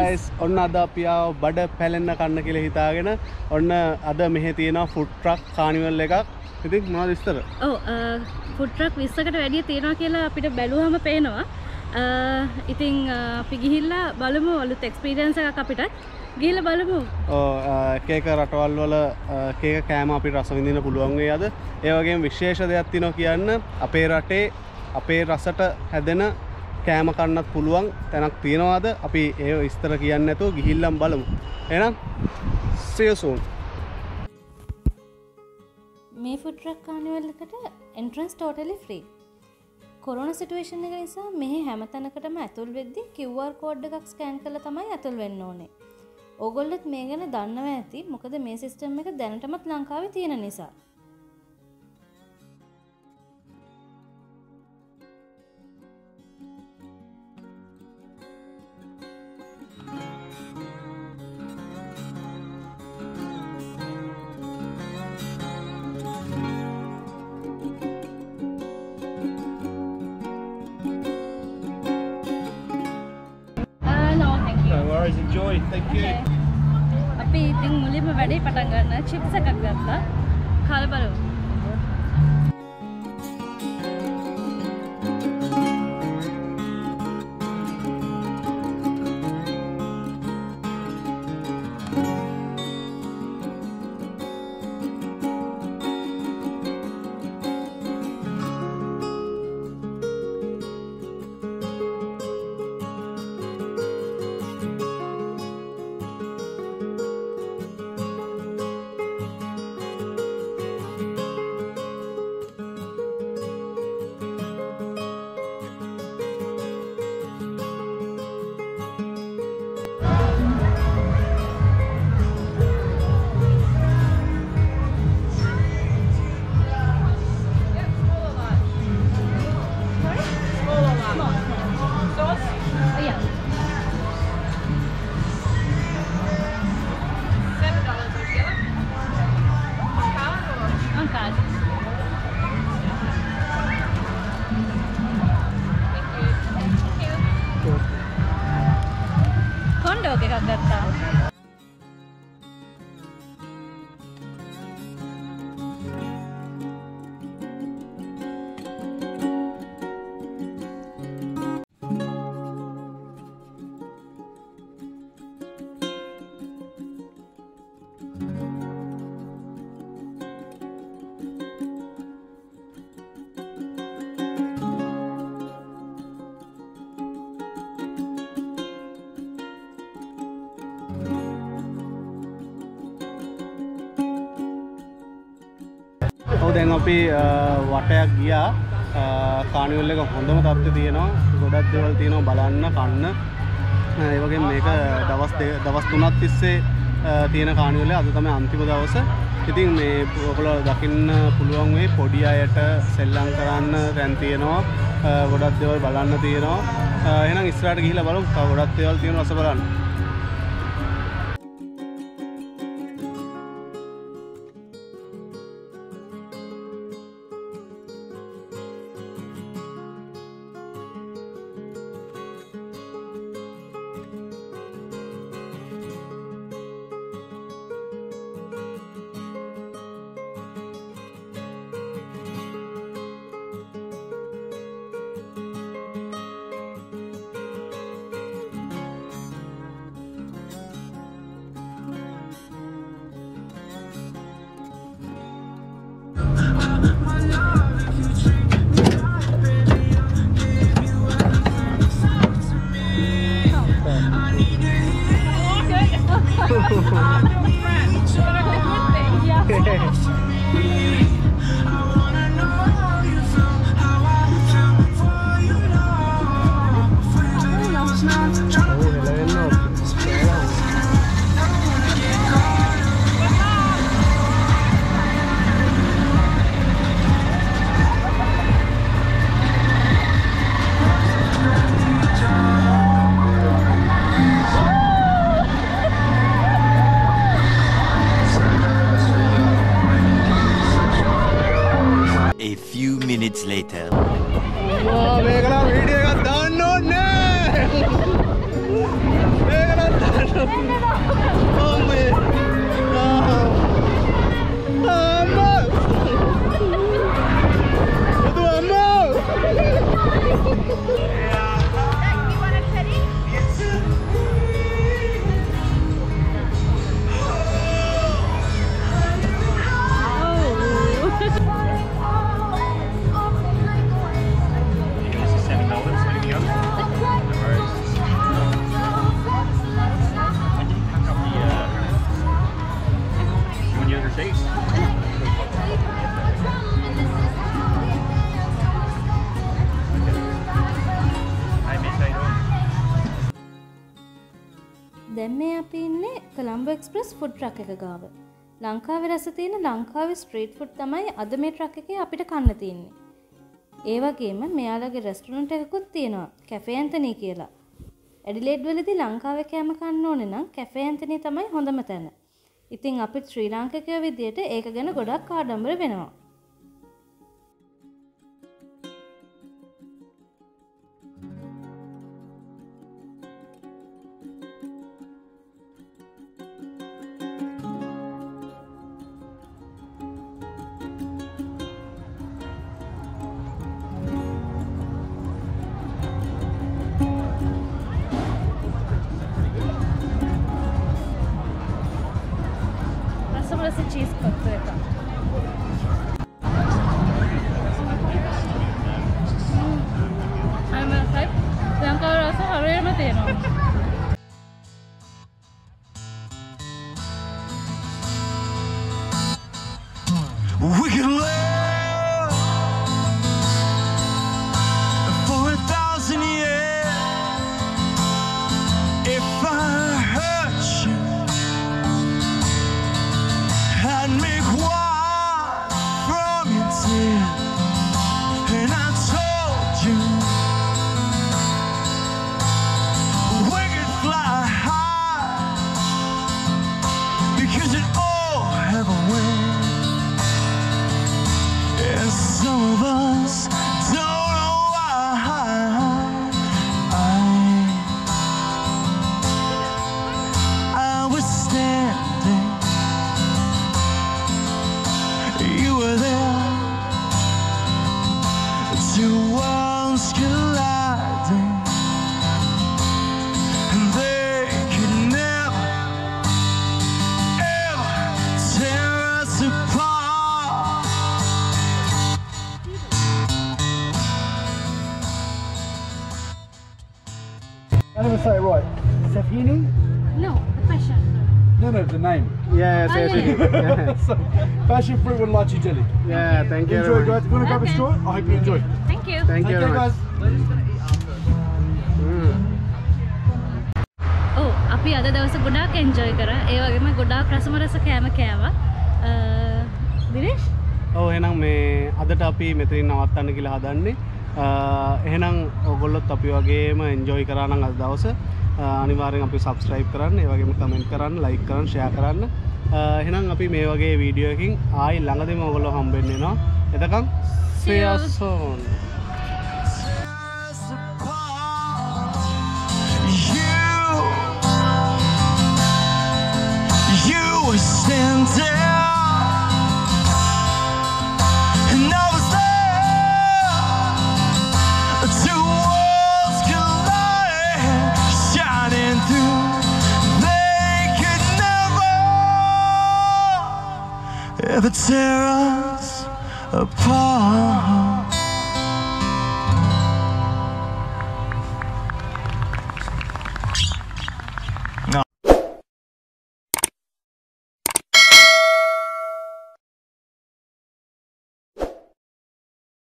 guys ඔන්න අද අපි ආව බඩ පැලෙන්න කන්න කියලා හිතාගෙන ඔන්න අද මෙහෙ තියෙනවා food truck carnival එකක්. ඉතින් මොනවද විස්තර? ඔව් food truck 20කට වැඩිය තියෙනවා කියලා අපිට බැලුවම පේනවා. ඉතින් අපි ගිහිල්ලා බලමු අලුත් experience එකක් අපිට. ගිහිල්ලා බලමු. එක එක රටවල් වල එක එක කෑම අපිට රස විඳින්න පුළුවන් වෙයි අද. ඒ වගේම විශේෂ දෙයක් තියෙනවා කියන්න අපේ රටේ අපේ රසට හැදෙන කෑම කන්නත් පුළුවන් තැනක් තියෙනවාද අපි ඒ විස්තර කියන්නේ නැතුව ගිහිල්ලාම බලමු. එහෙනම් see you soon. මේ food truck carnival එකට entrance totally free. Corona situation එක නිසා මෙහි හැම තැනකටම ඇතුල් වෙද්දී QR code එකක් ස්කෑන් කරලා තමයි ඇතුල් වෙන්න ඕනේ. ඕගොල්ලොත් මේ ගැන දන්නවා ඇති. මොකද මේ සිස්ටම් එක දැනටමත් ලංකාවේ තියෙන නිසා. Enjoy. Thank you. අපි ඉතින් මුලින්ම වැඩේ පටන් ගන්න චිප්ස් එකක් ගත්තා. කාලා බලමු. දැන් අපි වටයක් ගියා කානිවල් එක හොඳම තත්ත්වයේ තියෙනවා ගොඩක් දේවල් තියෙනවා බලන්න කන්න ඒ වගේම මේක දවස් 3ක් තිස්සේ තියෙන කානිවල් එක අද තමයි අන්තිම දවස. ඉතින් මේ ඔයගොල්ලෝ දකින්න පුළුවන් වෙයි පොඩි අයට සෙල්ලම් කරන්න දැන් තියෙනවා ගොඩක් දේවල් බලන්න තියෙනවා. එහෙනම් ඉස්සරහට ගිහිල්ලා බලමු තව ගොඩක් දේවල් තියෙනවා රස බලන්න. දැන් මේ අපි ඉන්නේ කොළඹ එක්ස්ප්‍රස් ෆුඩ් ට්‍රක් එක ගාව. ලංකාවේ රස තියෙන ලංකාවේ ස්ට්‍රීට් ෆුඩ් තමයි අද මේ ට්‍රක් එකේ අපිට කන්න තියෙන්නේ. ඒ වගේම මෙයාලගේ රෙස්ටොරන්ට් එකකුත් තියෙනවා කැෆේ ඇන්තනී කියලා. ඇඩිලේඩ් වලදී ලංකාවේ කෑම කන්න ඕනේ නම් කැෆේ ඇන්තනී තමයි හොඳම තැන. ඉතින් අපිත් ශ්‍රී ලාංකිකයෝ විදියට ඒක ගැන ගොඩක් ආඩම්බර වෙනවා. cheese cocktail එක. අයමයි ලංකාවේ රස හරියටම තියෙනවා. We can live for 1,000 years if I hurt you. I'd make wine from your tears, and I told you we could fly high because it all have a wing. And some of us don't know why. I was standing, you were there, two worlds colliding, and they could never, ever tear us apart. I never say it right. Safini? No, the passion. No, the name. Yeah, Oh, yeah. So, passion fruit and lychee jelly. yeah, thank you. Enjoy, guys. If you want to grab a Okay. straw, I hope you enjoy. Thank you. Thank you Okay, very much. ඔව් අපි අද දවසේ ගොඩාක් enjoy කරා. ඒ වගේම ගොඩාක් රසම රස කෑම කෑවා. දිනේෂ් ඔව් එහෙනම් මේ අදට අපි මෙතනින් නවත්තන්න කියලා හදන්නේ. එහෙනම් ඔයගොල්ලොත් අපි වගේම එන්ජොයි කරා නම් අද දවසේ අනිවාර්යෙන් අපි subscribe කරන්න, ඒ වගේම comment කරන්න, like කරන්න, share කරන්න. එහෙනම් අපි මේ වගේ වීඩියෝ එකකින් ආයි ළඟදීම ඔයගොල්ලෝ හම්බෙන්න වෙනවා. එතකන් see you soon. Tear us apart. You were standing, and I was there. Two worlds colliding, shining through. They could never ever tear us apart.